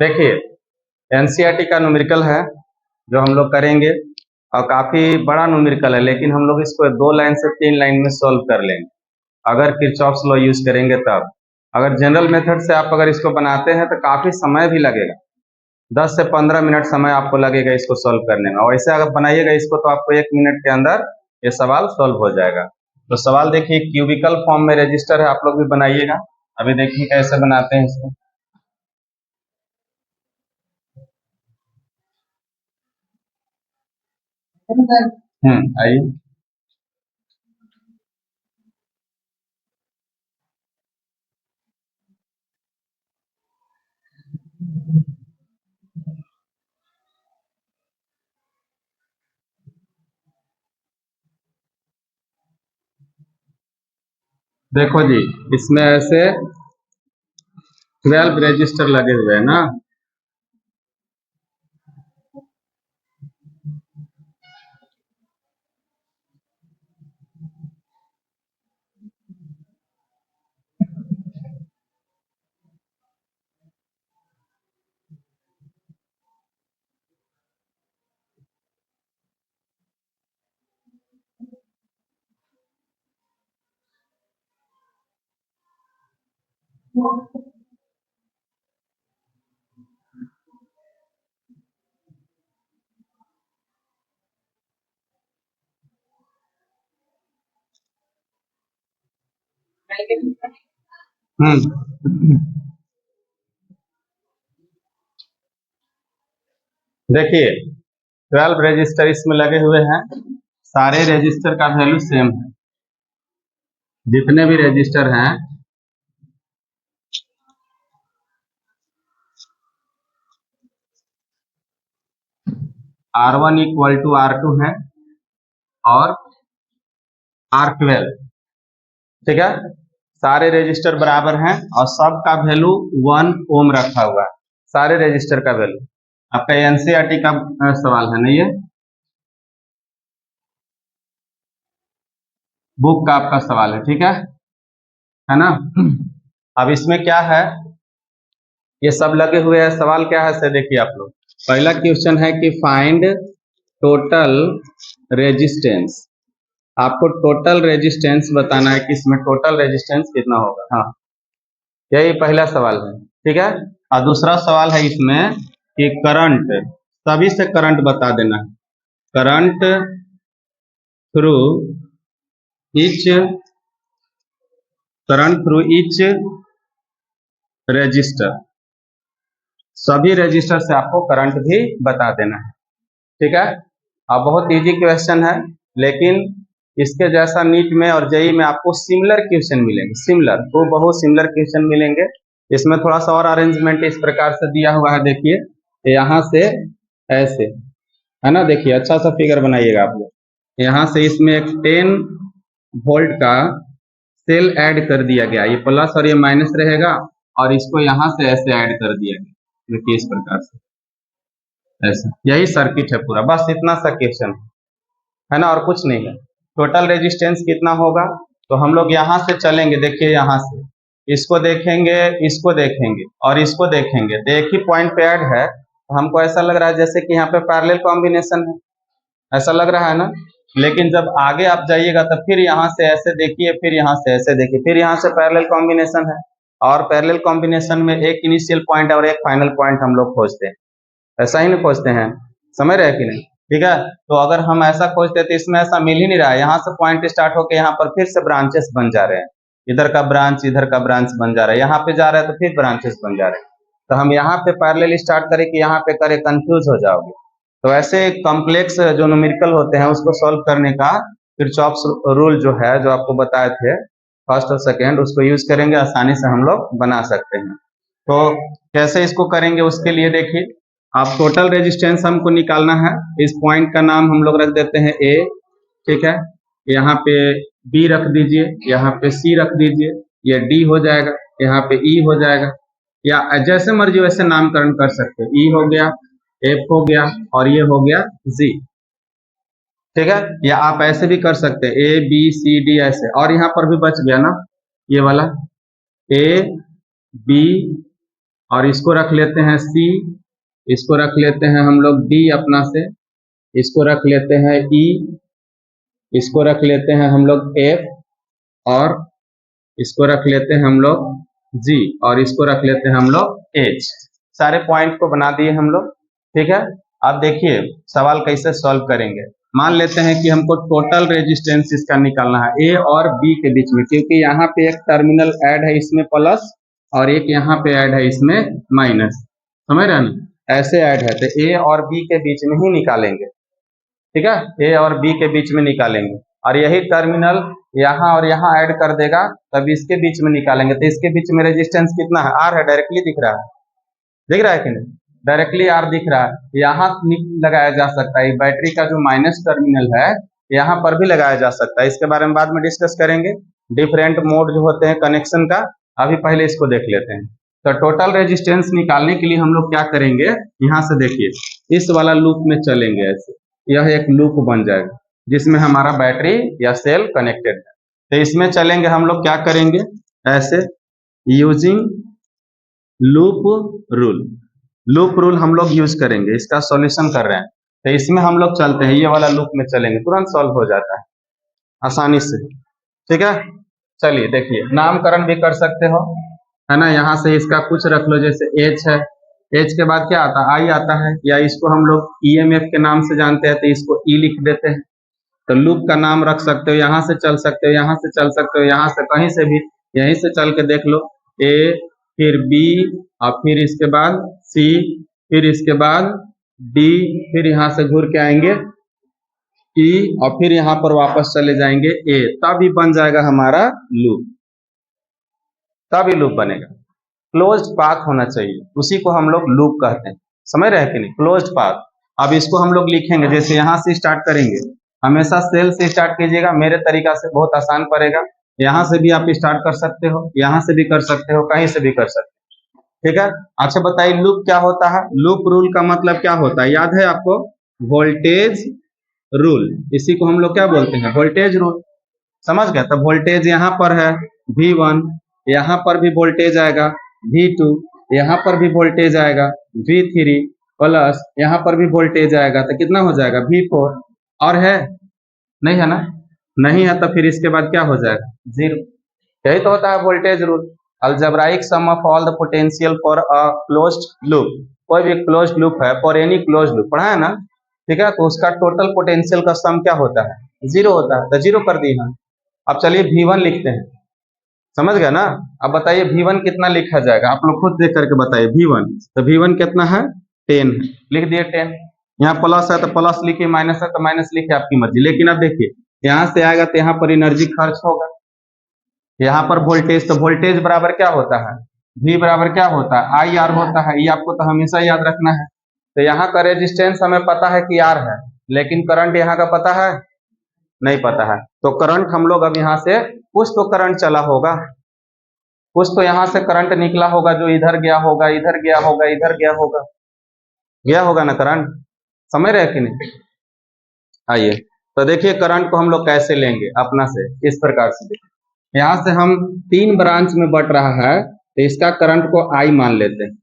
देखिए एनसीईआरटी का न्यूमेरिकल है जो हम लोग करेंगे और काफ़ी बड़ा न्यूमेरिकल है, लेकिन हम लोग इसको 2 लाइन से 3 लाइन में सॉल्व कर लेंगे अगर किरचॉफ्स लॉ यूज करेंगे तब। अगर जनरल मेथड से आप अगर इसको बनाते हैं तो काफ़ी समय भी लगेगा, 10 से 15 मिनट समय आपको लगेगा इसको सॉल्व करने में। और ऐसे अगर बनाइएगा इसको तो आपको 1 मिनट के अंदर ये सवाल सॉल्व हो जाएगा। तो सवाल देखिए क्यूबिकल फॉर्म में रजिस्टर है, आप लोग भी बनाइएगा। अभी देखिए कैसे बनाते हैं इसको। आइए। देखो जी, इसमें ऐसे 12 रजिस्टर लगे हुए हैं ना। देखिए 12 रजिस्टर इसमें लगे हुए हैं, सारे रजिस्टर का वैल्यू सेम है। जितने भी रजिस्टर हैं R1 इक्वल टू R2 है और R12, ठीक है। सारे रजिस्टर बराबर हैं और सबका वैल्यू 1 ओम रखा हुआ है, सारे रजिस्टर का वैल्यू। आपका एनसीईआरटी का सवाल है ना, ये बुक का आपका सवाल है, ठीक है ना। अब इसमें क्या है, ये सब लगे हुए हैं। सवाल क्या है से देखिए आप लोग। पहला क्वेश्चन है कि फाइंड टोटल रेजिस्टेंस। आपको टोटल रेजिस्टेंस बताना है कि इसमें टोटल रेजिस्टेंस कितना होगा। हाँ, यही पहला सवाल है, ठीक है। और दूसरा सवाल है इसमें कि करंट, सभी से करंट बता देना है। करंट थ्रू ईच रजिस्टर, सभी रजिस्टर से आपको करंट भी बता देना है, ठीक है। अब बहुत इजी क्वेश्चन है, लेकिन इसके जैसा नीट में और जेई में आपको सिमिलर क्वेश्चन मिलेंगे, सिमिलर तो बहुत सिमिलर क्वेश्चन मिलेंगे। इसमें थोड़ा सा और अरेंजमेंट इस प्रकार से दिया हुआ है, देखिए यहाँ से ऐसे है ना। देखिए अच्छा सा फिगर बनाइएगा आप लोग। यहाँ से इसमें एक 10 वोल्ट का सेल ऐड कर दिया गया, ये प्लस और ये माइनस रहेगा, और इसको यहाँ से ऐसे ऐड कर दिया गया, देखिए इस प्रकार से ऐसे। यही सर्किट है पूरा, बस इतना सा क्वेश्चन है ना, और कुछ नहीं है। टोटल रेजिस्टेंस कितना होगा, तो हम लोग यहाँ से चलेंगे। देखिए यहाँ से इसको देखेंगे, इसको देखेंगे और इसको देखेंगे, तो एक ही पॉइंट पे ऐड है। तो हमको ऐसा लग रहा है जैसे कि यहाँ पे पैरेलल कॉम्बिनेशन है, ऐसा लग रहा है ना। लेकिन जब आगे आप जाइएगा तो फिर यहाँ से ऐसे देखिए, फिर यहाँ से ऐसे देखिए, फिर यहाँ से पैरेलल कॉम्बिनेशन है। और पैरेलल कॉम्बिनेशन में एक इनिशियल पॉइंट और एक फाइनल पॉइंट हम लोग खोजते हैं, ऐसा ही नहीं खोजते हैं, समझ रहे हैं कि नहीं, ठीक है। तो अगर हम ऐसा खोजते तो इसमें ऐसा मिल ही नहीं रहा है। यहाँ से पॉइंट स्टार्ट होकर यहाँ पर फिर से ब्रांचेस बन जा रहे हैं, इधर का ब्रांच इधर का ब्रांच बन जा रहा है, यहाँ पे जा रहा है तो फिर ब्रांचेस बन जा रहे हैं। तो हम यहाँ पे पैरेलल स्टार्ट करें कि यहाँ पे करें, कंफ्यूज हो जाओगे। तो ऐसे कॉम्प्लेक्स जो न्यूमेरिकल होते हैं उसको सॉल्व करने का किरचॉफ्स रूल जो है, जो आपको बताए थे फर्स्ट और सेकेंड, उसको यूज करेंगे, आसानी से हम लोग बना सकते हैं। तो कैसे इसको करेंगे, उसके लिए देखिए आप टोटल रेजिस्टेंस हमको निकालना है। इस पॉइंट का नाम हम लोग रख देते हैं ए, ठीक है। यहाँ पे बी रख दीजिए, यहाँ पे सी रख दीजिए, ये डी हो जाएगा, यहाँ पे ई हो जाएगा, या जैसे मर्जी वैसे नामकरण कर सकते हैं। ई हो गया, एफ हो गया और ये हो गया जी, ठीक है। या आप ऐसे भी कर सकते हैं ए बी सी डी ऐसे, और यहाँ पर भी बच गया ना ये वाला ए बी और इसको रख लेते हैं C, इसको रख लेते हैं हम लोग D अपना से, इसको रख लेते हैं E, इसको रख लेते हैं हम लोग F, और इसको रख लेते हैं हम लोग G, और इसको रख लेते हैं हम लोग H। सारे पॉइंट को बना दिए हम लोग, ठीक है। अब देखिए सवाल कैसे सॉल्व करेंगे। मान लेते हैं कि हमको टोटल रेजिस्टेंस इसका निकालना है A और B के बीच में, क्योंकि यहाँ पे एक टर्मिनल ऐड है इसमें प्लस और एक यहाँ पे ऐड है इसमें माइनस, समझ रहे हैं ना, ऐसे ऐड है, तो A और B के बीच में ही निकालेंगे, ठीक है। A और B के बीच में निकालेंगे, और यही टर्मिनल यहाँ और यहाँ ऐड कर देगा, तब इसके बीच में निकालेंगे। तो इसके बीच में रेजिस्टेंस कितना है, R है, डायरेक्टली दिख रहा है, दिख रहा है कि नहीं, डायरेक्टली R दिख रहा है। यहाँ लगाया जा सकता है, बैटरी का जो माइनस टर्मिनल है यहाँ पर भी लगाया जा सकता है, इसके बारे में बाद में डिस्कस करेंगे, डिफरेंट मोड जो होते हैं कनेक्शन का। अभी पहले इसको देख लेते हैं। तो टोटल रेजिस्टेंस निकालने के लिए हम लोग क्या करेंगे, यहाँ से देखिए इस वाला लूप में चलेंगे, ऐसे यह एक लूप बन जाएगा जिसमें हमारा बैटरी या सेल कनेक्टेड है। तो इसमें चलेंगे हम लोग, क्या करेंगे, ऐसे using loop rule, loop rule हम लोग यूज करेंगे, इसका सॉल्यूशन कर रहे हैं। तो इसमें हम लोग चलते हैं, ये वाला लूप में चलेंगे, तुरंत सॉल्व हो जाता है आसानी से, ठीक है। चलिए देखिए, नामकरण भी कर सकते हो, है ना, यहाँ से इसका कुछ रख लो, जैसे H है, H के बाद क्या आता है, I आता है, या इसको हम लोग EMF के नाम से जानते हैं, तो इसको E लिख देते हैं। तो लूप का नाम रख सकते हो, यहाँ से चल सकते हो, यहाँ से चल सकते हो, यहाँ से कहीं से भी, यहीं से चल के देख लो, A फिर B और फिर इसके बाद C, फिर इसके बाद D, फिर यहाँ से घूर के आएंगे E, और फिर यहाँ पर वापस चले जाएंगे A, तभी बन जाएगा हमारा लूप, तभी लूप बनेगा। क्लोज्ड पाथ होना चाहिए, उसी को हम लोग लूप कहते हैं, समझ रहे हैं कि नहीं, क्लोज्ड पाथ। अब इसको हम लोग लिखेंगे, जैसे यहाँ से स्टार्ट करेंगे, हमेशा सेल से स्टार्ट कीजिएगा, मेरे तरीका से बहुत आसान पड़ेगा। यहाँ से भी आप स्टार्ट कर सकते हो, यहाँ से भी कर सकते हो, कहीं से भी कर सकते हो, ठीक है। अच्छा बताइए लूप क्या होता है, लूप रूल का मतलब क्या होता है, याद है आपको, वोल्टेज रूल, इसी को हम लोग क्या बोलते हैं, वोल्टेज रूल, समझ गए। तो वोल्टेज यहाँ पर है V1, यहाँ पर भी वोल्टेज आएगा V2, यहाँ पर भी वोल्टेज आएगा V3, प्लस यहाँ पर भी वोल्टेज आएगा, तो कितना हो जाएगा V4, और है नहीं, है ना, नहीं है, तो फिर इसके बाद क्या हो जाएगा, 0। यही तो होता है voltage rule, algebraic sum of all the potential for a closed loop, कोई भी क्लोज्ड लूप है, फॉर एनी क्लोज्ड लूप पढ़ा है ना, ठीक है। तो उसका टोटल पोटेंशियल का सम क्या होता है, 0 होता है, तो 0 कर दी हम। अब चलिए V1 लिखते हैं, समझ गया ना। अब बताइए V1 कितना लिखा जाएगा, आप लोग खुद देख करके बताइए V1, तो V1 कितना है, 10, लिख दिए 10। यहाँ प्लस है तो प्लस लिखिए, माइनस है तो माइनस लिखिए, आपकी मर्जी। लेकिन अब देखिए यहाँ से आएगा तो यहाँ पर एनर्जी खर्च होगा, यहाँ पर वोल्टेज, तो वोल्टेज बराबर क्या होता है, V बराबर क्या होता है, IR होता है, ये आपको तो हमेशा याद रखना है। तो यहाँ का रेजिस्टेंस हमें पता है कि R है, लेकिन करंट यहाँ का पता है, नहीं पता है। तो करंट हम लोग अब यहाँ से, कुछ तो करंट चला होगा, कुछ तो यहाँ से करंट निकला होगा, जो इधर गया होगा, इधर गया होगा, इधर गया होगा ना करंट, समझ रहे हैं कि नहीं। आइए तो देखिए करंट को हम लोग कैसे लेंगे अपना से, इस प्रकार से देखिए, यहाँ से हम 3 ब्रांच में बट रहा है, तो इसका करंट को I मान लेते हैं।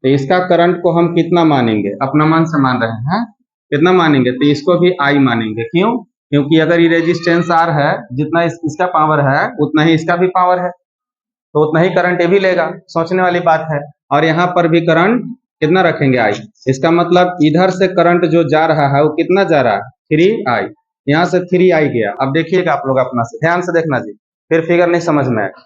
तो इसका करंट को हम कितना मानेंगे, अपना मन से मान रहे हैं, कितना मानेंगे, तो इसको भी I मानेंगे, क्यों, क्योंकि अगर ये रेजिस्टेंस R है, जितना इसका पावर है उतना ही इसका भी पावर है, तो उतना ही करंट ये भी लेगा, सोचने वाली बात है। और यहाँ पर भी करंट कितना रखेंगे, I, इसका मतलब इधर से करंट जो जा रहा है वो कितना जा रहा है, 3I, यहाँ से 3I गया। अब देखिएगा आप लोग अपना से, ध्यान से देखना जी, फिर फिगर नहीं समझ में आएगा,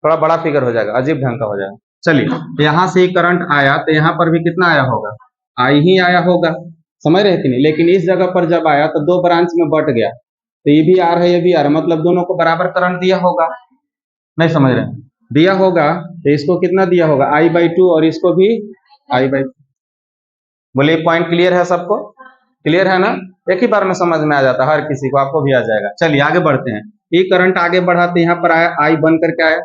थोड़ा बड़ा फिगर हो जाएगा, अजीब ढंग का हो जाएगा। चलिए यहाँ से ही करंट आया, तो यहाँ पर भी कितना आया होगा, I ही आया होगा, समझ रहे कि नहीं। लेकिन इस जगह पर जब आया तो 2 ब्रांच में बट गया, तो ये भी R है, ये भी R है, मतलब दोनों को बराबर करंट दिया होगा, नहीं समझ रहे, दिया होगा, तो इसको कितना दिया होगा, I/2, और इसको भी I/2। बोलिए पॉइंट क्लियर है सबको, क्लियर है ना, एक ही बार में समझ में आ जाता है हर किसी को, आपको भी आ जाएगा। चलिए आगे बढ़ते हैं, ये करंट आगे बढ़ा तो यहाँ पर आया, I बन करके आया,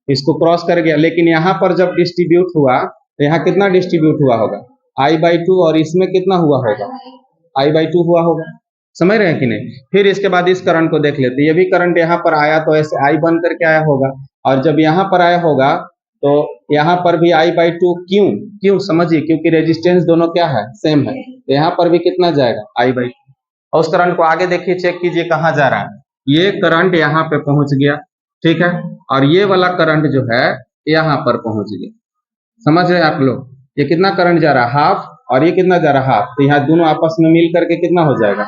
इसको क्रॉस कर गया, लेकिन यहाँ पर जब डिस्ट्रीब्यूट हुआ तो यहाँ कितना डिस्ट्रीब्यूट हुआ होगा, I/2, और इसमें कितना हुआ होगा, I/2 हुआ होगा, समझ रहे हैं कि नहीं। फिर इसके बाद इस करंट को देख लेते, ये भी करंट यहाँ पर आया तो ऐसे I बन करके आया होगा, और जब यहाँ पर आया होगा तो यहाँ पर भी I/2 क्यों क्यों समझिए, क्योंकि रेजिस्टेंस दोनों क्या है, सेम है। तो यहाँ पर भी कितना जाएगा, I/2। और उस करंट को आगे देखिए, चेक कीजिए कहाँ जा रहा है। ये करंट यहाँ पे पहुंच गया, ठीक है, और ये वाला करंट जो है यहाँ पर पहुंच गया। समझ रहे हैं आप लोग, ये कितना करंट जा रहा है, हाफ, और ये कितना जा रहा है, हाफ। तो यहाँ दोनों आपस में मिल करके कितना हो जाएगा,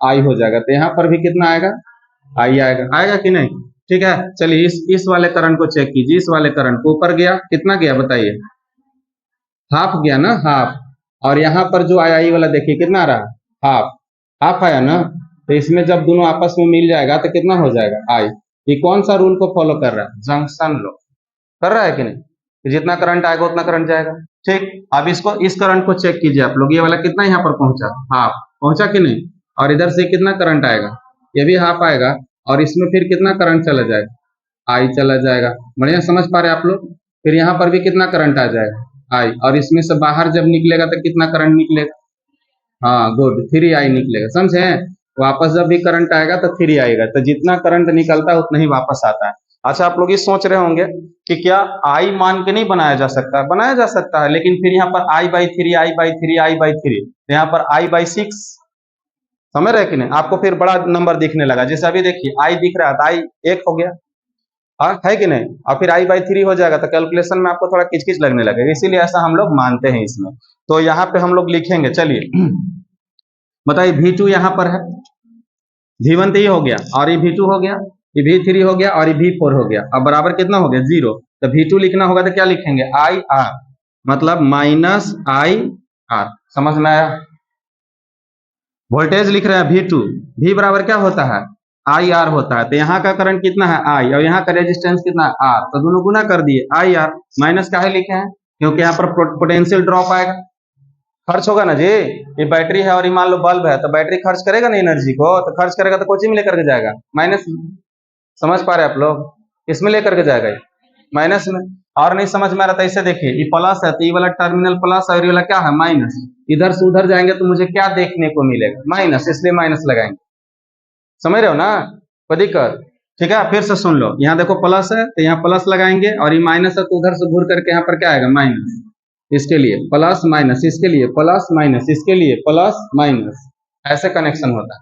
I हो जाएगा। तो यहाँ पर भी कितना आएगा, I आएगा, आएगा कि नहीं। ठीक है, चलिए इस वाले करंट को चेक कीजिए। इस वाले करंट को ऊपर गया, कितना गया बताइए, हाफ गया ना, हाफ। और यहाँ पर जो I वाला देखिए कितना आ रहा है, हाफ, हाफ आया ना। तो इसमें जब दोनों आपस में मिल जाएगा तो कितना हो जाएगा, I। ये कौन सा रूल को फॉलो कर रहा है, जंक्शन लॉ कर रहा है कि नहीं। तो जितना करंट आएगा उतना करंट जाएगा। ठीक, अब इसको, इस करंट को चेक कीजिए आप लोग। ये वाला कितना यहाँ पर पहुंचा, हाफ पहुंचा कि नहीं। और इधर से कितना करंट आएगा, ये भी हाफ आएगा। और इसमें फिर कितना करंट चला जाएगा, I चला जाएगा। बढ़िया समझ पा रहे आप लोग। फिर यहाँ पर भी कितना करंट आ जाएगा, I। और इसमें से बाहर जब निकलेगा तो कितना करंट निकलेगा, हाँ गुड, 3I निकलेगा। समझे, वापस जब भी करंट आएगा तो 3 आएगा। तो जितना करंट निकलता है उतना ही वापस आता है। अच्छा, आप लोग ये सोच रहे होंगे कि क्या I मान के नहीं बनाया जा सकता, बनाया जा सकता है, लेकिन फिर यहाँ पर I/3 I/3 I/3, तो यहाँ पर I/6, समझ रहे कि नहीं। आपको फिर बड़ा नंबर दिखने लगा। जैसे अभी देखिए I दिख रहा था, I 1 हो गया, हाँ है कि नहीं। और फिर I/3 हो जाएगा तो कैलकुलेशन में आपको थोड़ा किचकिच लगने लगेगा, इसीलिए ऐसा हम लोग मानते हैं इसमें। तो यहाँ पे हम लोग लिखेंगे, चलिए बताइए, V2 यहाँ पर है, V1 तो ये हो गया, और ये V2 हो गया, ये V3 हो गया, और ये V4 हो गया। अब बराबर कितना हो गया, 0। तो V2 लिखना होगा तो क्या लिखेंगे, IR, मतलब -IR। समझ में आया। वोल्टेज लिख रहे हैं V2, V बराबर क्या होता है, IR होता है। तो यहाँ का करंट कितना है, I, और यहाँ का रेजिस्टेंस कितना है, R। तो दोनों गुना कर दिए, IR। माइनस काहे लिखे हैं, क्योंकि यहाँ पर पोटेंशियल ड्रॉप आएगा, खर्च होगा ना जी। ये बैटरी है और ये मान लो बल्ब है, तो बैटरी खर्च करेगा ना एनर्जी को, तो खर्च करेगा तो कोचिंग में लेकर के जाएगा, माइनस में। समझ पा रहे आप लोग, इसमें लेकर के जाएगा, माइनस में। और नहीं समझ में आ रहा था, इसे देखिए, ये प्लस है तो ये वाला टर्मिनल प्लस है और ये वाला क्या है, माइनस। इधर से उधर जाएंगे तो मुझे क्या देखने को मिलेगा, माइनस, इसलिए माइनस लगाएंगे। समझ रहे हो ना, कोई दिक्कत। ठीक है, फिर से सुन लो, यहाँ देखो प्लस है तो यहाँ प्लस लगाएंगे, और ये माइनस है तो उधर से घूर करके यहाँ पर क्या आएगा, माइनस। इसके लिए प्लस माइनस, इसके लिए प्लस माइनस, इसके लिए प्लस माइनस, ऐसे कनेक्शन होता है।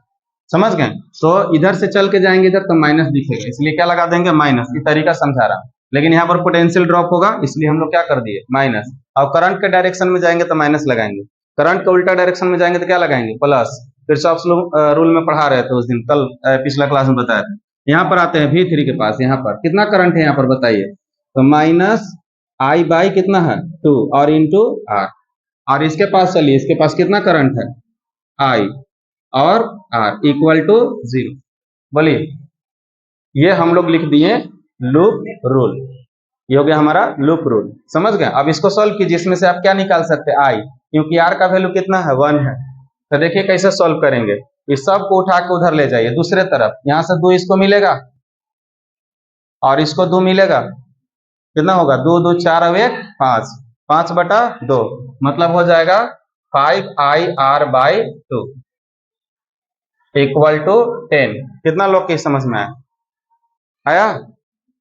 समझ गए। तो इधर से चल के जाएंगे इधर तो माइनस दिखेगा, इसलिए क्या लगा देंगे, माइनस। ये तरीका समझा रहा हूं। लेकिन यहाँ पर पोटेंशियल ड्रॉप होगा, इसलिए हम लोग क्या कर दिए, माइनस। और करंट के डायरेक्शन में जाएंगे तो माइनस लगाएंगे, करंट के उल्टा डायरेक्शन में जाएंगे तो क्या लगाएंगे, प्लस। किरचॉफ रूल में पढ़ा रहे थे उस दिन, कल पिछला क्लास में बताया था। यहाँ पर आते हैं V3 के पास। यहाँ पर कितना करंट है, यहाँ पर बताइए, तो माइनस I बाई कितना है, 2, और इंटू R। और इसके पास चलिए, इसके पास कितना करंट है, I और R इक्वल टू 0। बोलिए, ये हम लोग लिख दिए लूप रूल। ये हो गया हमारा लूप रूल, समझ गए। अब इसको सॉल्व कीजिए, इसमें से आप क्या निकाल सकते हैं, I, क्योंकि R का वैल्यू कितना है, 1 है। तो देखिए कैसे सॉल्व करेंगे। इस सब को उठा के उधर ले जाइए दूसरे तरफ, यहां से 2 इसको मिलेगा और इसको 2 मिलेगा, कितना होगा, 2 2 4 और 1 5, 5/2, मतलब हो जाएगा 5IR/2 इक्वल टू 10। कितना लोग की समझ में आया, आया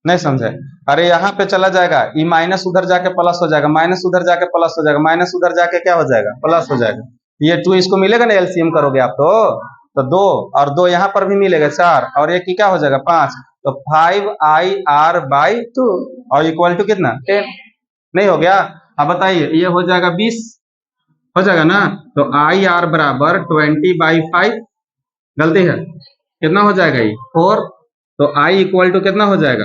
नहीं समझे। अरे यहाँ पे चला जाएगा, ये माइनस उधर जाके प्लस हो जाएगा, माइनस उधर जाके प्लस हो जाएगा, माइनस उधर जाके क्या हो जाएगा, प्लस हो जाएगा। ये 2 इसको मिलेगा ना, एलसीएम करोगे आप तो 2 और 2 यहाँ पर भी मिलेगा 4, और एक की क्या हो जाएगा 5। तो 5IR/2 और इक्वल टू कितना, 10। नहीं हो गया। अब बताइए, ये हो जाएगा 20, हो जाएगा ना। तो IR बराबर 20/5, गलती है, कितना हो जाएगा ये 4। तो I इक्वल टू कितना हो जाएगा,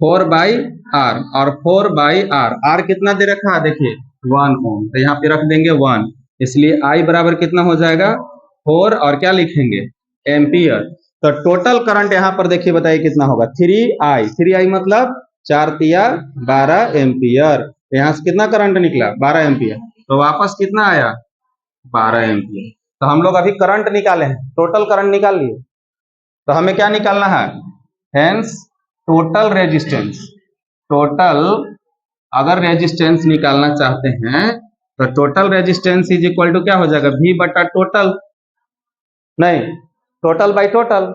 4/R, और 4/R, R कितना दे रखा है देखिए 1 ओम, तो यहाँ पे रख देंगे 1, इसलिए I बराबर कितना हो जाएगा 4, और क्या लिखेंगे, एम्पियर। तो टोटल करंट यहाँ पर देखिए, बताइए कितना होगा, 3I। 3I मतलब 4 तिया 12 एम्पियर। यहाँ से कितना करंट निकला, 12 एम्पियर। तो वापस कितना आया, 12 एम्पियर। तो हम लोग अभी करंट निकाले हैं, टोटल करंट निकाल लिए। तो हमें क्या निकालना है, हेंस टोटल रेजिस्टेंस। टोटल अगर रेजिस्टेंस निकालना चाहते हैं तो total resistance is equal to क्या हो जाएगा, V बटा टोटल, नहीं टोटल बाई टोटल।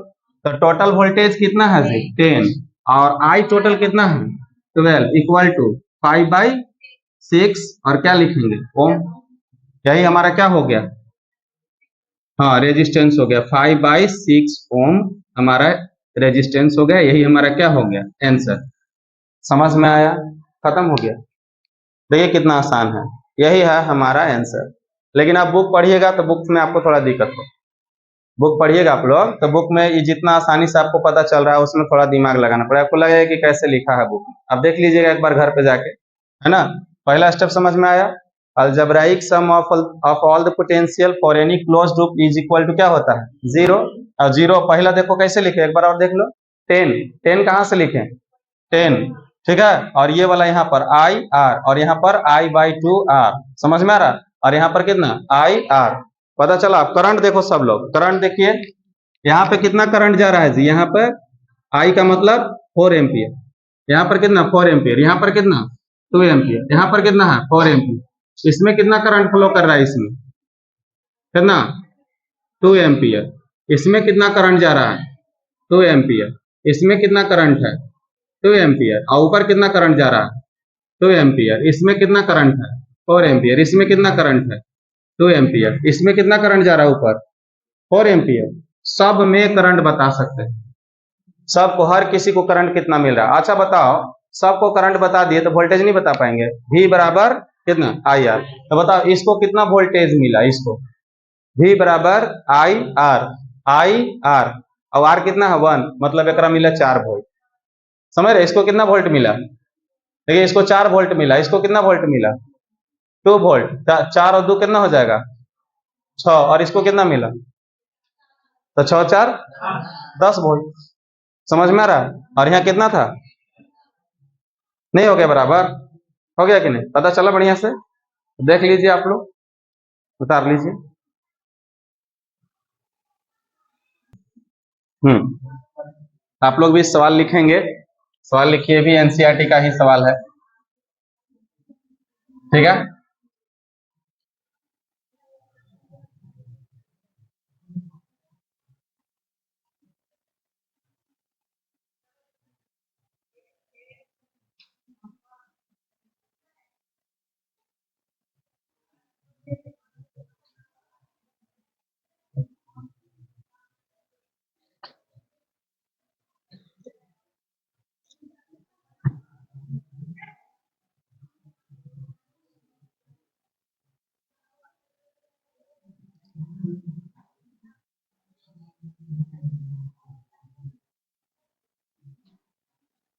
तो टोटल वोल्टेज कितना है जी, 10, और I टोटल कितना है 12 इक्वल टू 5/6 और क्या लिखेंगे ओम। यही हमारा क्या हो गया, हाँ रेजिस्टेंस हो गया 5/6 ओम हमारा रेजिस्टेंस हो गया। यही हमारा क्या हो गया आंसर। समझ में आया, खत्म हो गया। देखिए कितना आसान है, यही है हमारा आंसर। लेकिन आप बुक पढ़िएगा तो बुक में आपको थोड़ा दिक्कत हो। बुक पढ़िएगा आप लोग तो बुक में ये जितना आसानी से आपको पता चल रहा है उसमें थोड़ा दिमाग लगाना पड़ेगा। आपको लगेगा कि कैसे लिखा है बुक में, आप देख लीजिएगा एक बार घर पे जाके, है ना। पहला स्टेप समझ में आया, algebraic sum of all the potential for any close loop is equal to क्या होता है 0। और 0 पहला देखो कैसे लिखे, एक बार और देख लो 10। 10 कहाँ से लिखे 10, ठीक है। और ये वाला यहाँ पर आई आर और यहाँ पर I/2 R, समझ में आ रहा। और यहाँ पर कितना IR, पता चला। आप करंट देखो सब लोग, करंट देखिए यहाँ पे कितना करंट जा रहा है जी। यहाँ पर I का मतलब 4 एम्पियर, यहाँ पर कितना 4 एम्पियर, यहाँ पर कितना 2 एम्पियर, यहाँ पर कितना है 4 एम्पियर। इसमें कितना करंट फ्लो कर रहा है, इसमें कितना 2 एम्पियर। इसमें कितना करंट जा रहा है 2 एम्पियर। इसमें कितना करंट है 2 एम्पियर। और ऊपर कितना करंट जा रहा है 2 एम्पियर। इसमें कितना करंट है 4 एम्पियर। इसमें कितना करंट है 2 एम्पियर। इसमें कितना करंट जा रहा है ऊपर 4 एम्पियर। सब में करंट बता सकते हैं, सबको, हर किसी को करंट कितना मिल रहा है। अच्छा बताओ, सबको करंट बता दिए तो वोल्टेज नहीं बता पाएंगे। V बराबर कितना IR, तो बताओ इसको कितना वोल्टेज मिला, इसको V बराबर IR और R कितना है 1, मतलब एकरा मिला 4 वोल्ट। समझ रहे, इसको कितना वोल्ट मिला, देखिए इसको 4 वोल्ट मिला। इसको कितना वोल्ट मिला 2 वोल्ट। 4 और 2 कितना हो जाएगा 6, और इसको कितना मिला तो 6 4 10 वोल्ट। समझ में आ रहा है। और यहाँ कितना था, नहीं हो गया बराबर, हो गया कि नहीं, पता चला बढ़िया से। देख लीजिए आप लोग, उतार लीजिए। आप लोग भी सवाल लिखेंगे, सवाल लिखिए, भी एनसीईआरटी का ही सवाल है, ठीक है।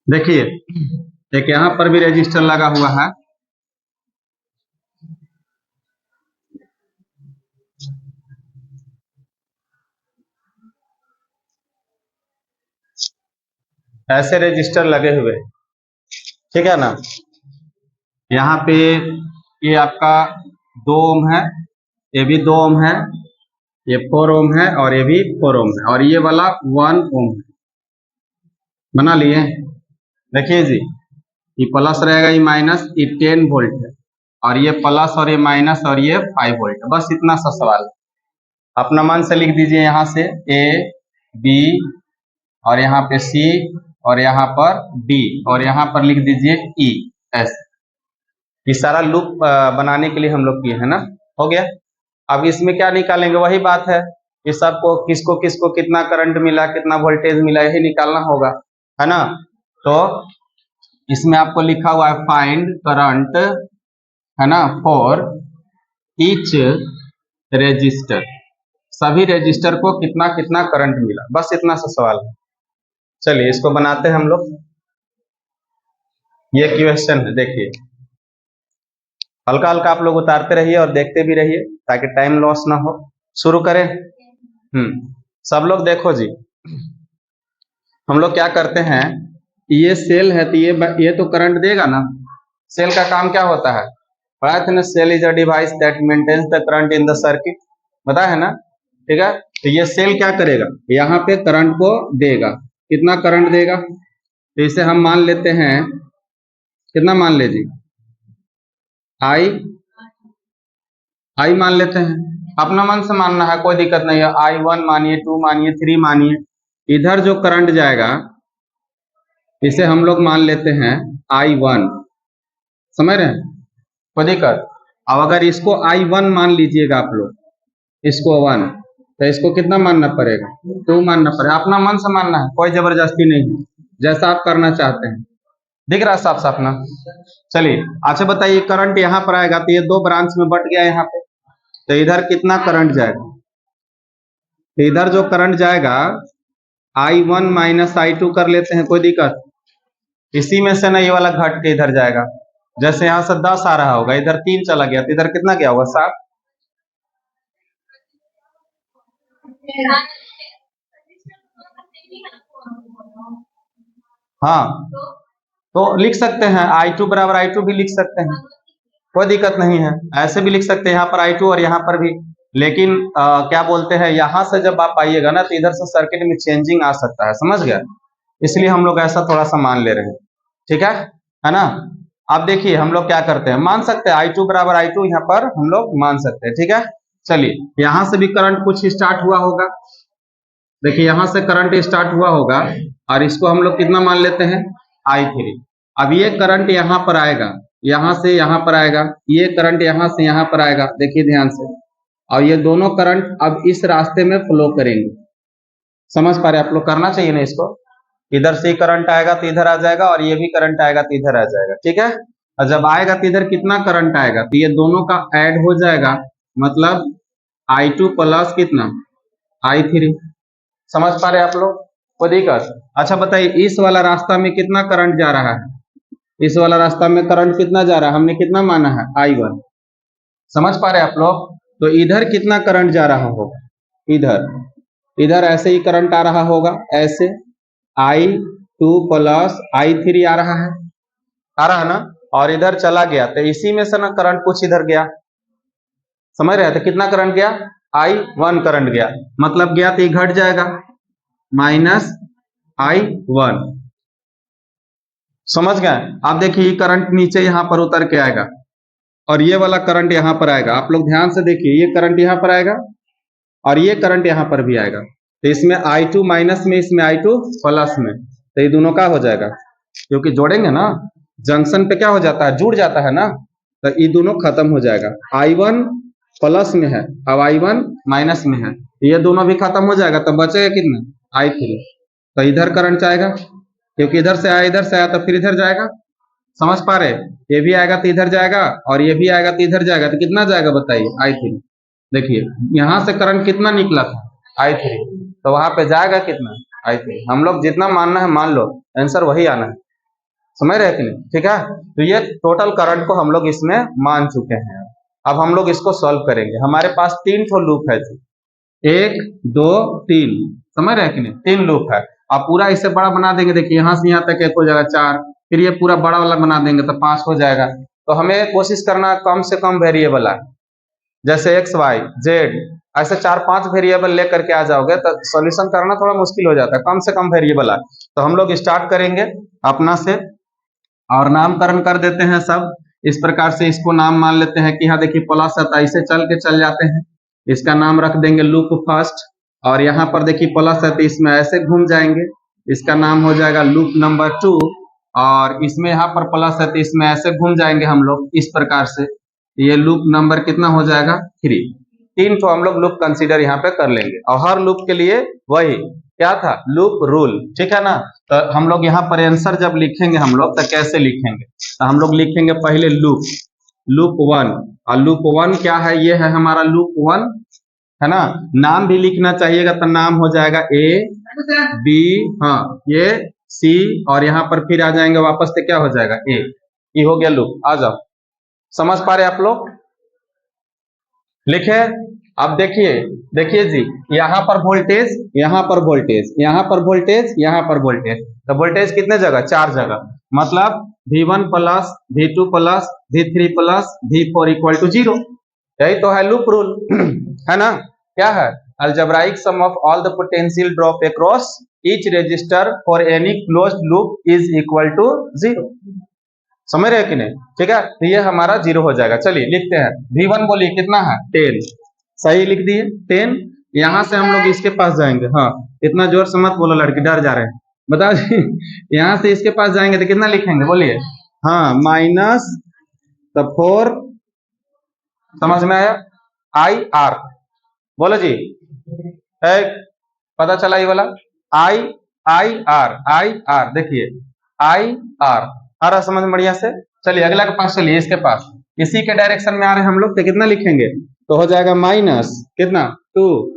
देखिए एक यहाँ पर भी रजिस्टर लगा हुआ है, ऐसे रजिस्टर लगे हुए, ठीक है ना। यहाँ पे ये आपका 2 ओम है, ये भी 2 ओम है, ये 4 ओम है और ये भी 4 ओम है, और ये वाला 1 ओम है। बना लिए, देखिए जी, ये प्लस रहेगा, ये माइनस, ये 10 वोल्ट है, और ये प्लस और ये माइनस और ये 5 वोल्ट है। बस इतना सा सवाल, अपना मन से लिख दीजिए। यहाँ से A B और यहाँ पे C और यहाँ पर D और यहाँ पर लिख दीजिए E S। ये सारा लूप बनाने के लिए हम लोग किए हैं ना, हो गया। अब इसमें क्या निकालेंगे, वही बात है, ये सबको किसको किसको कितना करंट मिला, कितना वोल्टेज मिला, यही निकालना होगा, है ना। तो इसमें आपको लिखा हुआ है फाइंड करंट, है ना, फॉर ईच रजिस्टर, सभी रजिस्टर को कितना कितना करंट मिला, बस इतना सा सवाल है। चलिए इसको बनाते हैं हम लोग। ये क्वेश्चन है, देखिए हल्का हल्का आप लोग उतारते रहिए और देखते भी रहिए ताकि टाइम लॉस ना हो। शुरू करें। सब लोग देखो जी, हम लोग क्या करते हैं, ये सेल है तो ये तो करंट देगा ना। सेल का काम क्या होता है, पढ़ा थे ना, cell is a device that maintains the current in the circuit, पता है ना, ठीक है। तो ये सेल क्या करेगा, यहाँ पे करंट को देगा, कितना करंट देगा, तो इसे हम मान लेते हैं, कितना मान ले जी, आई मान लेते हैं, अपना मन से मानना है, कोई दिक्कत नहीं है। I1 मानिए, 2 मानिए, 3 मानिए। इधर जो करंट जाएगा इसे हम लोग मान लेते हैं I1, समझ रहे हैं, कोई दिक्कत। अब अगर इसको I1 मान लीजिएगा आप लोग, इसको 1, तो इसको कितना मानना पड़ेगा, 2 मानना पड़ेगा। अपना मन से मानना है, कोई जबरदस्ती नहीं है, जैसा आप करना चाहते हैं। दिख रहा है साफ साफ ना। चलिए अच्छा बताइए, करंट यहाँ पर आएगा तो ये 2 ब्रांच में बट गया यहाँ पे, तो इधर कितना करंट जाएगा, तो इधर जो करंट जाएगा I1 माइनस I2 कर लेते हैं, कोई दिक्कत। इसी में से ना ये वाला घट के इधर जाएगा, जैसे यहाँ से 10 आ रहा होगा, इधर 3 चला गया, तो इधर कितना गया होगा, 7। हाँ तो लिख सकते हैं I2 बराबर I2 भी लिख सकते हैं, कोई दिक्कत नहीं है। ऐसे भी लिख सकते हैं, यहाँ पर I2 और यहाँ पर भी। लेकिन क्या बोलते हैं, यहाँ से जब आप आइएगा ना तो इधर से सर्किट में चेंजिंग आ सकता है, समझ गया, इसलिए हम लोग ऐसा थोड़ा सा मान ले रहे हैं, ठीक है ना। अब देखिए हम लोग क्या करते हैं, मान सकते हैं I2 बराबर I2 यहाँ पर हम लोग मान सकते हैं, ठीक है। चलिए यहाँ से भी करंट कुछ स्टार्ट हुआ होगा, देखिए यहाँ से करंट स्टार्ट हुआ होगा, और इसको हम लोग कितना मान लेते हैं, I3। अब ये करंट यहाँ पर आएगा, यहाँ से यहाँ पर आएगा, ये करंट यहाँ से यहाँ पर आएगा, देखिए ध्यान से, और ये दोनों करंट अब इस रास्ते में फ्लो करेंगे, समझ पा रहे आप लोग, करना चाहिए ना इसको। इधर से करंट आएगा तो इधर आ जाएगा, और ये भी करंट आएगा तो इधर आ जाएगा, ठीक है। और जब आएगा तो इधर कितना करंट आएगा, तो ये दोनों का ऐड हो जाएगा, मतलब I2 प्लस कितना, I3, समझ पा रहे आप लोग, कोई दिक्कत। अच्छा बताइए, इस वाला रास्ता में कितना करंट जा रहा है, इस वाला रास्ता में करंट कितना जा रहा है, हमने कितना माना है, I1, समझ पा रहे आप लोग। तो इधर कितना करंट जा रहा होगा, इधर ऐसे ही करंट आ रहा होगा, ऐसे I2 प्लस I3 आ रहा है ना, और इधर चला गया तो इसी में से ना करंट कुछ इधर गया, समझ रहे थे, कितना करंट गया, I1 करंट गया, मतलब गया तो ये घट जाएगा, माइनस I1, समझ गए। आप देखिए ये करंट नीचे यहाँ पर उतर के आएगा, और ये वाला करंट यहाँ पर आएगा, आप लोग ध्यान से देखिए, ये करंट यहाँ पर आएगा और ये करंट यहाँ पर भी आएगा, तो इसमें I2 माइनस में, इसमें I2 प्लस में, तो ये दोनों का हो जाएगा, क्योंकि जोड़ेंगे ना, जंक्शन पे क्या हो जाता है, जुड़ जाता है ना, तो ये दोनों खत्म हो जाएगा। I1 प्लस में है, अब I1 माइनस में है, ये दोनों भी खत्म हो जाएगा, तो बचेगा कितना, I3। तो इधर करंट जाएगा, क्योंकि इधर से आया तो फिर इधर जाएगा, समझ पा रहे, ये भी आएगा तो इधर जाएगा, और ये भी आएगा तो इधर जाएगा, तो कितना जाएगा बताइए, I3। देखिए यहाँ से करंट कितना निकला था, I3, तो वहां पे जाएगा कितना, I3। हम लोग जितना मानना है मान लो, आंसर वही आना है, समझ रहे कि नहीं, ठीक है। तो ये टोटल करंट को हम लोग इसमें मान चुके हैं। अब हम लोग इसको सॉल्व करेंगे, हमारे पास 3 ठो लूप है जी, 1 2 3, समझ रहे कि नहीं, 3 लूप है। अब पूरा इसे बड़ा बना देंगे, देखिए यहाँ से यहाँ तक 1 हो जाएगा 4, फिर ये पूरा बड़ा वाला बना देंगे तो 5 हो जाएगा। तो हमें कोशिश करना कम से कम वेरिएबल है, जैसे x y z, ऐसे 4-5 वेरिएबल लेकर के आ जाओगे तो सॉल्यूशन करना थोड़ा मुश्किल हो जाता है, कम से कम वेरिएबल है। तो हम लोग स्टार्ट करेंगे अपना से, और नामकरण कर देते हैं सब इस प्रकार से, इसको नाम मान लेते हैं कि हाँ देखिए प्लस है, तो ऐसे चल के चल जाते हैं, इसका नाम रख देंगे लूप फर्स्ट, और यहाँ पर देखिए प्लस है तो इसमें ऐसे घूम जाएंगे, इसका नाम हो जाएगा लूप नंबर 2, और इसमें यहाँ पर प्लस है तो इसमें ऐसे घूम जाएंगे हम लोग इस प्रकार से, ये लूप नंबर कितना हो जाएगा 3। 3 तो हम लोग लूप कंसीडर यहाँ पे कर लेंगे, और हर लूप के लिए वही क्या था, लूप रूल, ठीक है ना। तो हम लोग यहाँ पर आंसर जब लिखेंगे हम लोग, तो कैसे लिखेंगे, तो हम लोग लिखेंगे पहले लूप 1, और लूप 1 क्या है, ये है हमारा लूप 1, है ना। नाम भी लिखना चाहिएगा, तो नाम हो जाएगा A B, हाँ ये C, और यहाँ पर फिर आ जाएंगे वापस, तो क्या हो जाएगा A, ये हो गया लूप। आ जाओ, समझ पा रहे आप लोग, लिखे। अब देखिए जी, यहाँ पर वोल्टेज, यहाँ पर वोल्टेज, यहाँ पर वोल्टेज, यहाँ पर वोल्टेज, तो वोल्टेज कितने जगह, 4 जगह, मतलब V1 प्लस V2 प्लस V3 प्लस V4 इक्वल टू 0, यही तो है लूप रूल है ना। क्या है, algebraic sum of all the potential drop across each resistor for any closed loop is equal to 0, समझ रहे कि नहीं, ठीक है। तो ये हमारा 0 हो जाएगा। चलिए लिखते हैं, V1 बोलिए कितना है 10, सही लिख दिए 10। यहाँ से हम लोग इसके पास जाएंगे, हाँ इतना जोर से मत बोलो लड़की, डर जा रहे हैं, बताओ जी यहाँ से इसके पास जाएंगे तो कितना लिखेंगे बोलिए, हाँ माइनस द 4, समझ में आया, आई आर, बोलो जी, एक पता चला ये वाला आई आई आर, देखिए आई आर आ रहा समझ में बढ़िया से। चलिए अगला के पास चलिए, इसके पास इसी के डायरेक्शन में आ रहे हैं हम लोग, तो कितना लिखेंगे, तो हो जाएगा माइनस कितना 2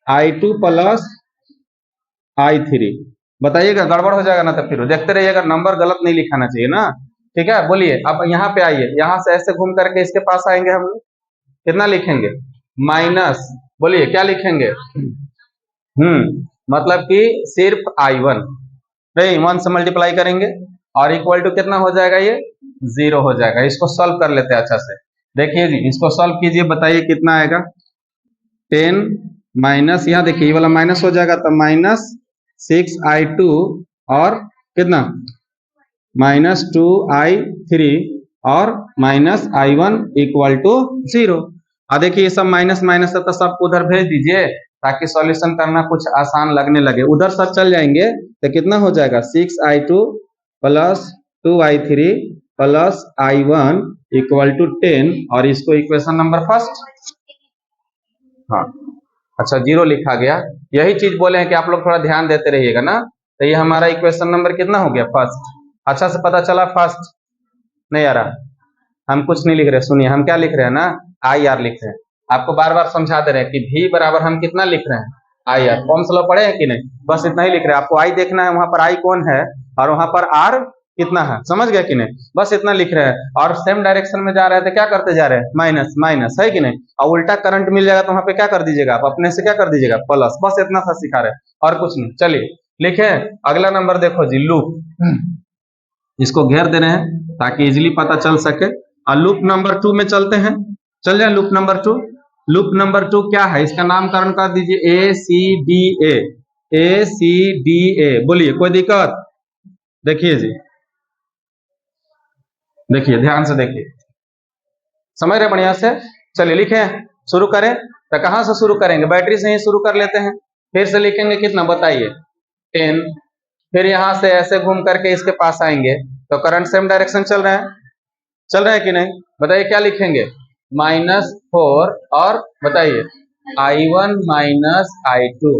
I2 प्लस I3। बताइएगा गड़बड़ हो जाएगा ना, तो फिर देखते रहिएगा, नंबर गलत नहीं लिखाना चाहिए ना, ठीक है। बोलिए अब यहाँ पे आइए, यहाँ से ऐसे घूम करके इसके पास आएंगे हम लोग, कितना लिखेंगे माइनस, बोलिए क्या लिखेंगे, मतलब कि सिर्फ I1 नहीं 1 से मल्टीप्लाई करेंगे और इक्वल टू कितना हो जाएगा, ये 0 हो जाएगा। इसको सॉल्व कर लेते हैं अच्छा से, देखिए जी इसको सॉल्व कीजिए, बताइए कितना आएगा, 10 माइनस, यहाँ देखिए ये वाला माइनस हो जाएगा, तो माइनस 6I2 और कितना माइनस 2I3 और माइनस I1 इक्वल टू 0। और देखिए ये सब माइनस माइनस है तो सब उधर भेज दीजिए, ताकि सॉल्यूशन करना कुछ आसान लगने लगे। उधर सब चल जाएंगे तो कितना हो जाएगा, 6I2 plus 2I3 plus I1 equal to 10, और इसको इक्वेशन नंबर फर्स्ट, हाँ अच्छा 0 लिखा गया। यही चीज बोले हैं कि आप लोग थोड़ा ध्यान देते रहिएगा ना, तो ये हमारा इक्वेशन नंबर कितना हो गया, फर्स्ट। अच्छा से पता चला, फर्स्ट नहीं आ रहा, हम कुछ नहीं लिख रहे, सुनिए हम क्या लिख रहे हैं ना, आई आर लिख रहे हैं। आपको बार बार समझा दे रहे हैं कि भी बराबर हम कितना लिख रहे हैं, आई आर। फॉर्म स्लो पढ़े हैं कि नहीं, बस इतना ही लिख रहे हैं। आपको आई देखना है, वहां पर आई कौन है और वहां पर आर कितना है, समझ गया कि नहीं, बस इतना लिख रहे हैं। और सेम डायरेक्शन में जा रहे हैं तो क्या करते जा रहे हैं, माइनस माइनस, है कि नहीं। और उल्टा करंट मिल जाएगा तो वहां पे क्या कर दीजिएगा, आप अपने से क्या कर दीजिएगा, प्लस, बस इतना सा सिखा रहे हैं और कुछ नहीं। चलिए लिखे अगला नंबर, देखो जी लूप, इसको घेर दे रहे हैं ताकि इजीली पता चल सके। और लूप नंबर 2 में चलते हैं, चल जाए लूप नंबर 2। लूप नंबर 2 क्या है, इसका नामकरण कर दीजिए ACDA, ACDA, बोलिए कोई दिक्कत, देखिए जी, देखिए ध्यान से देखिए, समझ रहे बढ़िया से। चलिए लिखे, शुरू करें, तो कहां से शुरू करेंगे, बैटरी से ही शुरू कर लेते हैं। फिर से लिखेंगे कितना बताइए, 10, फिर यहां से ऐसे घूम करके इसके पास आएंगे, तो करंट सेम डायरेक्शन चल रहे हैं, चल रहे हैं कि नहीं, बताइए क्या लिखेंगे, -4 और बताइए I1 माइनस I2।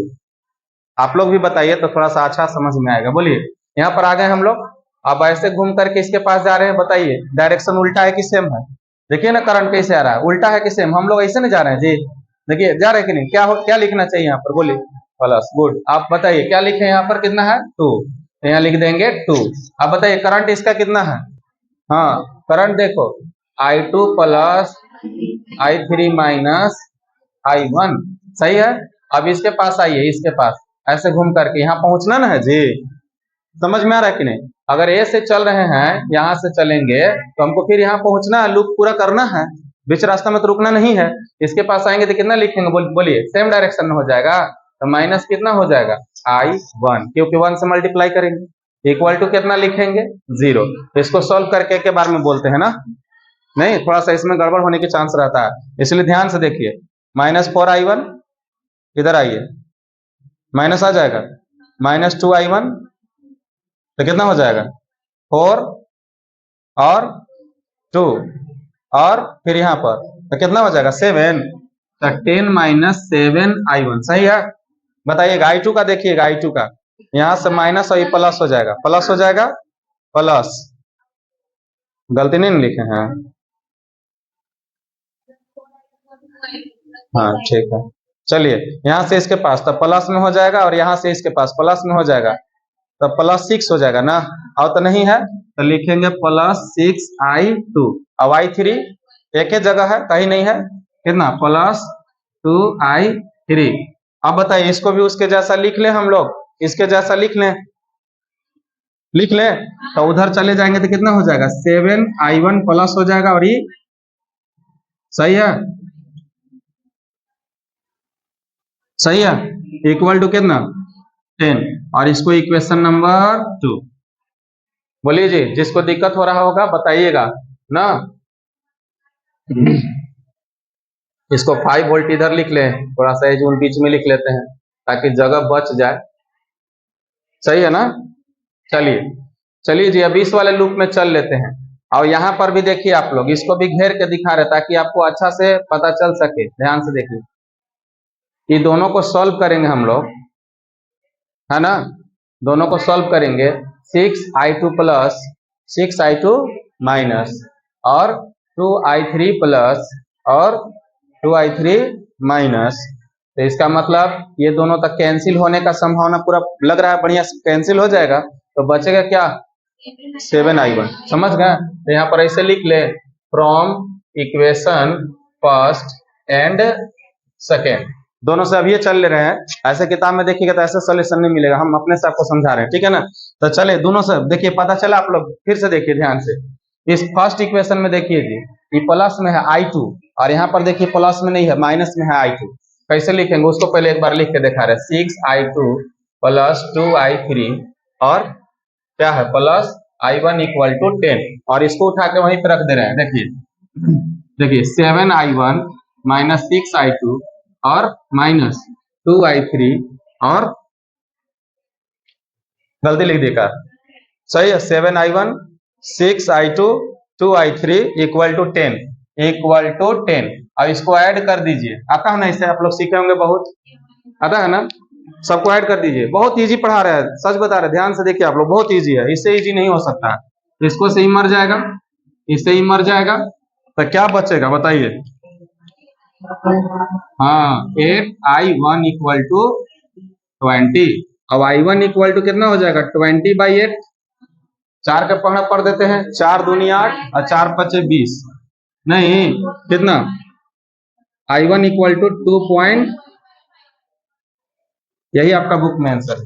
आप लोग भी बताइए तो थोड़ा सा अच्छा समझ में आएगा। बोलिए यहाँ पर आ गए हम लोग, अब ऐसे घूम करके इसके पास जा रहे हैं, बताइए डायरेक्शन उल्टा है कि सेम है, देखिए ना करंट कैसे आ रहा है, उल्टा है कि सेम, हम लोग ऐसे नहीं जा रहे हैं जी, देखिए जा रहे हैं कि नहीं, क्या लिखना चाहिए यहाँ पर, बोलिए प्लस, गुड। आप बताइए क्या लिखे यहाँ पर, कितना है 2, तो यहाँ लिख देंगे 2। अब बताइए करंट इसका कितना है, हाँ करंट देखो I2 plus I3 minus I1, सही है। अब इसके पास आइए, इसके पास ऐसे घूम करके यहाँ पहुंचना ना है जी, समझ में आ रहा है कि नहीं। अगर ए से चल रहे हैं, यहाँ से चलेंगे तो हमको फिर यहाँ पहुंचना है, लूप पूरा करना है, बीच रास्ता में तो रुकना नहीं है। इसके पास आएंगे तो कितना लिखेंगे, बोलिए सेम डायरेक्शन में हो जाएगा, तो माइनस कितना हो जाएगा I1, क्योंकि 1 से मल्टीप्लाई करेंगे, इक्वल टू कितना लिखेंगे 0। तो इसको सॉल्व करके के बारे में बोलते हैं ना, नहीं थोड़ा सा इसमें गड़बड़ होने के चांस रहता है, इसलिए ध्यान से देखिए। -4I1, इधर आइए, माइनस आ जाएगा, -2I1, तो कितना हो जाएगा 4 और 2, और फिर यहाँ पर तो कितना हो जाएगा 7, तो 10 - 7I1, सही है। बताइएगा I2 का, देखिएगा I2 का, यहाँ से माइनस और ये प्लस हो जाएगा, प्लस हो जाएगा, प्लस, गलती नहीं लिखे हैं, हाँ ठीक है। चलिए यहाँ से इसके पास तो प्लस में हो जाएगा, और यहाँ से इसके पास प्लस में हो जाएगा, तो +6 हो जाएगा ना, और तो नहीं है तो लिखेंगे +6I2। अब I3 एक ही जगह है, कहीं नहीं है, कितना +2I3। अब बताइए इसको भी उसके जैसा लिख लें हम लोग, इसके जैसा लिख लें, लिख लें, तो उधर चले जाएंगे तो कितना हो जाएगा 7I1 प्लस हो जाएगा, और ये सही है, सही है, इक्वल टू कितना 10, और इसको इक्वेशन नंबर 2। बोलिए जी, जिसको दिक्कत हो रहा होगा बताइएगा ना। इसको 5 वोल्ट इधर लिख लें, थोड़ा सा एज बीच में लिख लेते हैं ताकि जगह बच जाए, सही है ना। चलिए चलिए जी, अब इस वाले लूप में चल लेते हैं। और यहाँ पर भी देखिए आप लोग, इसको भी घेर के दिखा रहे ताकि आपको अच्छा से पता चल सके। ध्यान से देखिए, ये दोनों को सॉल्व करेंगे हम लोग, है ना। दोनों को सॉल्व करेंगे, 6i2 प्लस 6i2 माइनस और 2i3 प्लस और 2i3 माइनस। तो इसका मतलब ये दोनों तक कैंसिल होने का संभावना पूरा लग रहा है, बढ़िया से कैंसिल हो जाएगा। तो बचेगा क्या, 7i1। समझ गए। तो यहाँ पर ऐसे लिख ले, from equation first and second, दोनों से अभी ये चल ले रहे हैं। ऐसे किताब में देखिएगा तो ऐसे सोल्यूशन नहीं मिलेगा, हम अपने से आपको समझा रहे हैं, ठीक है ना। तो चले दोनों से देखिए, पता चला आप लोग, फिर से देखिए ध्यान से। इस फर्स्ट इक्वेशन में देखिए जी, ये प्लस में है i2 और यहाँ पर देखिए प्लस में नहीं है, माइनस में है i2। कैसे लिखेंगे उसको पहले एक बार लिख के दिखा रहे, 6i2 प्लस 2i3 और क्या है प्लस i1 इक्वल टू 10, और इसको उठा के वहीं पे रख दे रहे हैं। देखिए 7i1 माइनस 6i2 और माइनस 2i3 और गलती लिख देगा, सही है, 7i1 6i2 2i3 equal to 10 equal to 10। अब इसको ऐड कर दीजिए, आता है ना, इससे आप लोग सीखे होंगे, बहुत आता है ना। सबको ऐड कर दीजिए, बहुत इजी पढ़ा रहे हैं, सच बता रहे हैं, ध्यान से देखिए आप लोग, बहुत इजी है, इससे इजी नहीं हो सकता। इसको से ही मर जाएगा, इससे ही मर जाएगा, तो क्या बचेगा बताइए। हाँ, 8i1 इक्वल टू 20। अब i1 इक्वल टू कितना हो जाएगा, 20/8। 4 के पढ़ना पढ़ देते हैं, 4 दूनी 8 और 4 पचे 20, नहीं कितना, i1 इक्वल टू 2 यही आपका बुक में आंसर है।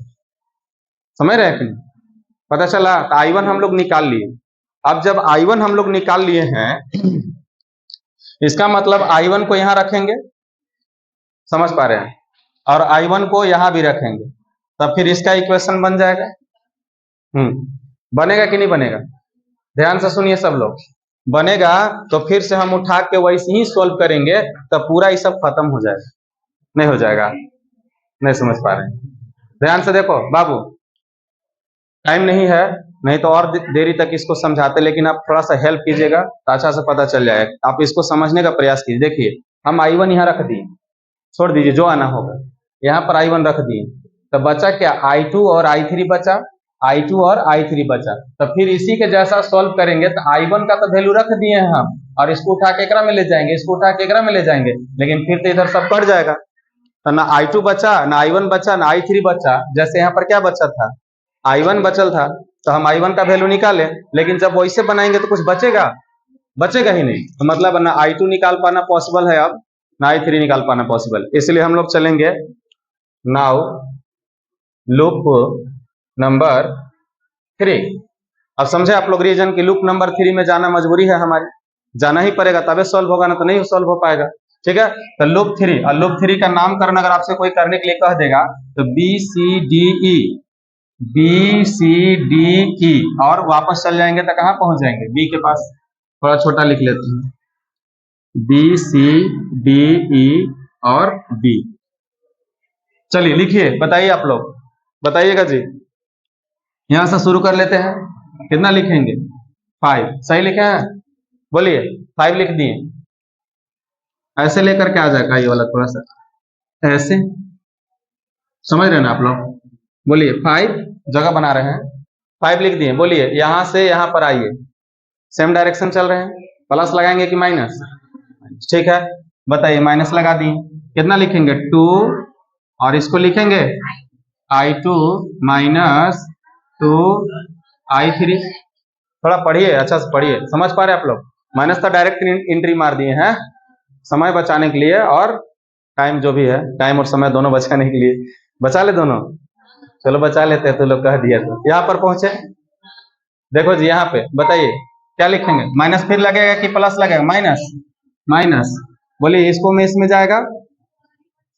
समझ रहे हैं कि नहीं, पता चला। तो i1 हम लोग निकाल लिए। अब जब i1 हम लोग निकाल लिए हैं, इसका मतलब i1 को यहां रखेंगे, समझ पा रहे हैं, और i1 को यहां भी रखेंगे, तब फिर इसका इक्वेशन बन जाएगा। बनेगा कि नहीं बनेगा, ध्यान से सुनिए सब लोग। बनेगा तो फिर से हम उठा के वैसे ही सोल्व करेंगे, तब पूरा ये सब खत्म हो जाएगा। नहीं हो जाएगा, नहीं समझ पा रहे हैं, ध्यान से देखो बाबू, टाइम नहीं है, नहीं तो और देरी तक इसको समझाते, लेकिन आप थोड़ा सा हेल्प कीजिएगा तो अच्छा से पता चल जाएगा। आप इसको समझने का प्रयास कीजिए। देखिए हम i1 यहाँ रख दिए, छोड़ दीजिए जो आना होगा, यहाँ पर i1 रख दिए, तो बचा क्या, i2 और i3 बचा, i2 और i3 बचा। तो फिर इसी के जैसा सॉल्व करेंगे, तो i1 का तो वैल्यू रख दिए हैं हम, और इसको उठा के एकरा में ले जाएंगे, इसको उठा के एकरा में ले जाएंगे, लेकिन फिर तो इधर सब कट जाएगा। तो ना i2 बचा, ना i1 बचा, ना i3 बचा। जैसे यहाँ पर क्या बचा था, i1 बचल था, तो हम i1 का वैल्यू निकाले, लेकिन जब वैसे बनाएंगे तो कुछ बचेगा, बचेगा ही नहीं। तो मतलब ना i2 निकाल पाना पॉसिबल है अब, ना i3 निकाल पाना पॉसिबल। इसलिए हम लोग चलेंगे नाउ लूप नंबर 3। अब समझे आप लोग रीजन की लूप नंबर 3 में जाना मजबूरी है हमारी, जाना ही पड़ेगा, तबे सॉल्व होगा, ना तो नहीं सॉल्व हो पाएगा। ठीक है, तो लूप 3, और लूप 3 का नामकरण अगर आपसे कोई करने के लिए कह देगा तो BCDE और वापस चल जाएंगे तो कहाँ पहुंच जाएंगे, बी के पास। थोड़ा छोटा लिख लेते हैं, BCDE और बी। चलिए लिखिए, बताइए आप लोग, बताइएगा जी। यहां से शुरू कर लेते हैं, कितना लिखेंगे, 5, सही लिखे हैं, बोलिए 5 लिख दिए। ऐसे लेकर के आ जाएगा ये वाला, थोड़ा सा ऐसे, समझ रहे हैं ना आप लोग, बोलिए 5 जगह बना रहे हैं, 5 लिख दिए। बोलिए यहां से यहां पर आइए, सेम डायरेक्शन चल रहे हैं, प्लस लगाएंगे कि माइनस, ठीक है बताइए, माइनस लगा दिए, कितना लिखेंगे 2, और इसको लिखेंगे i2 माइनस 2i3। थोड़ा पढ़िए, अच्छा से पढ़िए, समझ पा रहे आप लोग। माइनस तो डायरेक्ट एंट्री मार दिए हैं, समय बचाने के लिए, और टाइम जो भी है, टाइम और समय दोनों बचाने के लिए, बचा ले दोनों, चलो बचा लेते हैं, तो लोग कह दिया तो यहाँ पर पहुंचे। देखो जी यहाँ पे बताइए क्या लिखेंगे, माइनस फिर लगेगा कि प्लस लगेगा, माइनस, माइनस, बोलिए इसको में इसमें जाएगा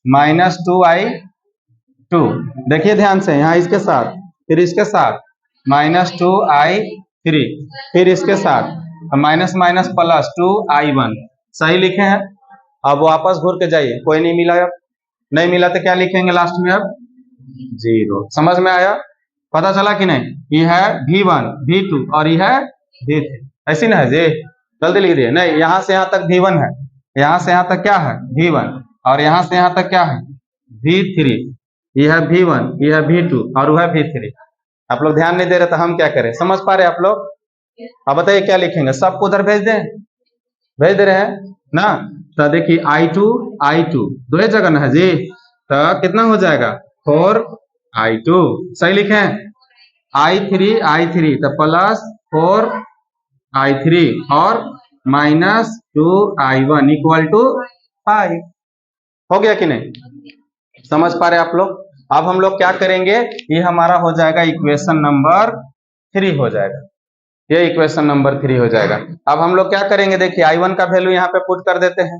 माइनस 2i2, देखिए ध्यान से, यहाँ इसके साथ, फिर इसके साथ माइनस 2i3, फिर इसके साथ माइनस माइनस प्लस 2i1, सही लिखे हैं। अब वापस घूर के जाइए, कोई नहीं मिला, अब नहीं मिला तो क्या लिखेंगे लास्ट में, अब 0। समझ में आया, पता चला कि नहीं? ये है V1 V2 और ये है V3, ऐसी ना है जी? जल्दी लिख दिए। नहीं, यहाँ से यहाँ तक V1 है, यहाँ से यहाँ तक क्या है V1, और यहाँ से यहाँ तक क्या है V3। यह है V1, यह है V2 और वह है V3। आप लोग ध्यान नहीं दे रहे तो हम क्या करें? समझ पा रहे आप लोग? अब बताइए क्या लिखेंगे? सबको उधर भेज दें? भेज दे रहे हैं ना? तो देखिए I2 दो ही जगह ना है जी, तो कितना हो जाएगा 4I2, सही लिखें? I3 तो प्लस 4I3 और माइनस 2I1 इक्वल टू 5। हो गया कि नहीं? समझ पा रहे आप लोग? अब हम लोग क्या करेंगे? ये हमारा हो जाएगा इक्वेशन नंबर 3 हो जाएगा, ये इक्वेशन नंबर 3 हो जाएगा। अब हम लोग क्या करेंगे? देखिए I1 का वैल्यू यहाँ पे पुट कर देते हैं।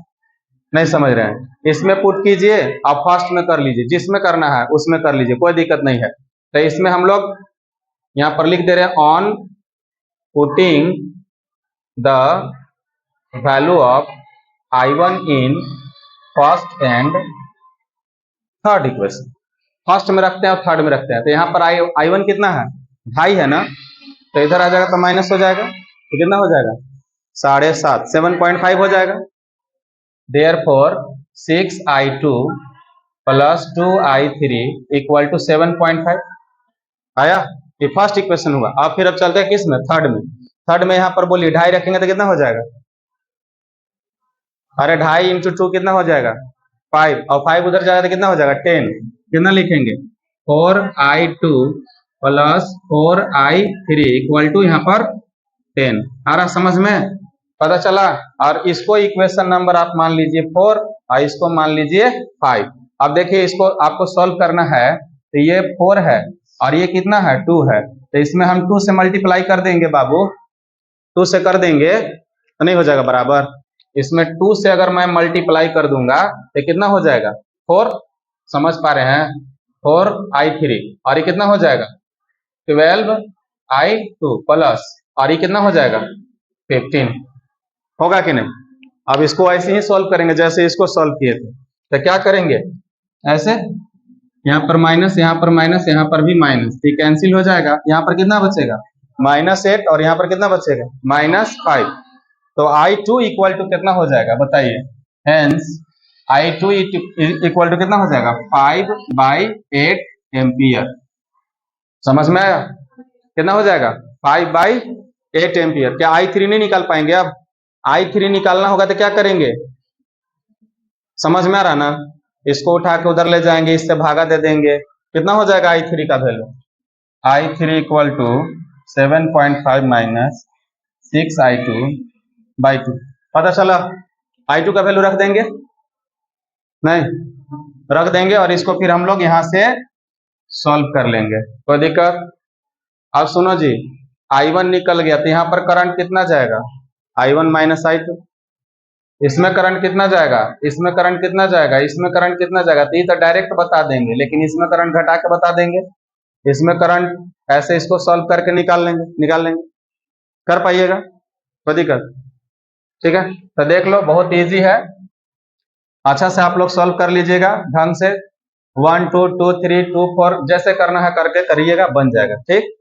नहीं समझ रहे हैं? इसमें पुट कीजिए, आप फर्स्ट में कर लीजिए, जिसमें करना है उसमें कर लीजिए, कोई दिक्कत नहीं है। तो इसमें हम लोग यहाँ पर लिख दे रहे हैं on putting the value of I1 in first and third equation, first में रखते हैं और थर्ड में रखते हैं। तो यहाँ पर I1 कितना है? 2.5 है ना, तो इधर आ जाएगा तो माइनस हो जाएगा, तो कितना हो जाएगा 7.5, 7.5 हो जाएगा। Therefore 6I2 plus 2I3 equal to 7.5 आया। ये फर्स्ट इक्वेशन हुआ। अब फिर अब चलते हैं किस में? थर्ड में। थर्ड में यहाँ पर बोलिए 2.5 रखेंगे तो कितना हो जाएगा? अरे 2.5 इंटू 2 कितना हो जाएगा? 5, और 5 उधर जाएगा तो कितना हो जाएगा? 10। कितना लिखेंगे? 4I2 plus 4I3 equal to यहाँ पर 10। आ रहा समझ में? पता चला? और इसको इक्वेशन नंबर आप मान लीजिए 4 और इसको मान लीजिए 5। अब देखिए इसको आपको सॉल्व करना है, तो ये 4 है और ये कितना है? 2 है, तो इसमें हम 2 से मल्टीप्लाई कर देंगे बाबू, 2 से कर देंगे तो नहीं हो जाएगा बराबर? इसमें 2 से अगर मैं मल्टीप्लाई कर दूंगा तो कितना हो जाएगा? 4। समझ पा रहे हैं? 4I3 और ये कितना हो जाएगा? 12I2 प्लस, और ये कितना हो जाएगा? 15। होगा कि नहीं? अब इसको ऐसे ही सॉल्व करेंगे जैसे इसको सॉल्व किए थे। तो क्या करेंगे? ऐसे, यहाँ पर माइनस, यहाँ पर माइनस, यहाँ पर भी माइनस, ये कैंसिल हो जाएगा। यहाँ पर कितना बचेगा? -8, और यहाँ पर कितना बचेगा? -5। तो I2 इक्वल टू कितना हो जाएगा बताइए? हेंस I2 इक्वल टू कितना हो जाएगा? 5/8 एम्पियर। समझ में आया? कितना हो जाएगा? 5/8 एम्पियर। क्या I3 नहीं निकाल पाएंगे? अब I3 निकालना होगा तो क्या करेंगे? समझ में आ रहा ना? इसको उठा के उधर ले जाएंगे, इससे भागा दे देंगे, कितना हो जाएगा I3 का value? I3 equal to 7.5 minus 6I2/2। पता चला? I2 का वैल्यू रख देंगे? नहीं रख देंगे, और इसको फिर हम लोग यहाँ से सॉल्व कर लेंगे, कोई दिक्कत? अब सुनो जी, I1 निकल गया तो यहाँ पर करंट कितना जाएगा? I1 minus I2। इसमें करंट कितना जाएगा? इसमें करंट कितना जाएगा? इसमें करंट कितना जाएगा? तो ये तो डायरेक्ट बता देंगे, लेकिन इसमें करंट घटा के बता देंगे। इसमें करंट ऐसे इसको सॉल्व करके निकाल लेंगे। कर पाइएगा? कोई दिक्कत? ठीक है, तो देख लो, बहुत इजी है, अच्छा से आप लोग सॉल्व कर लीजिएगा ढंग से। 1 2 2 3 2 4 जैसे करना है करके करिएगा, बन जाएगा। ठीक।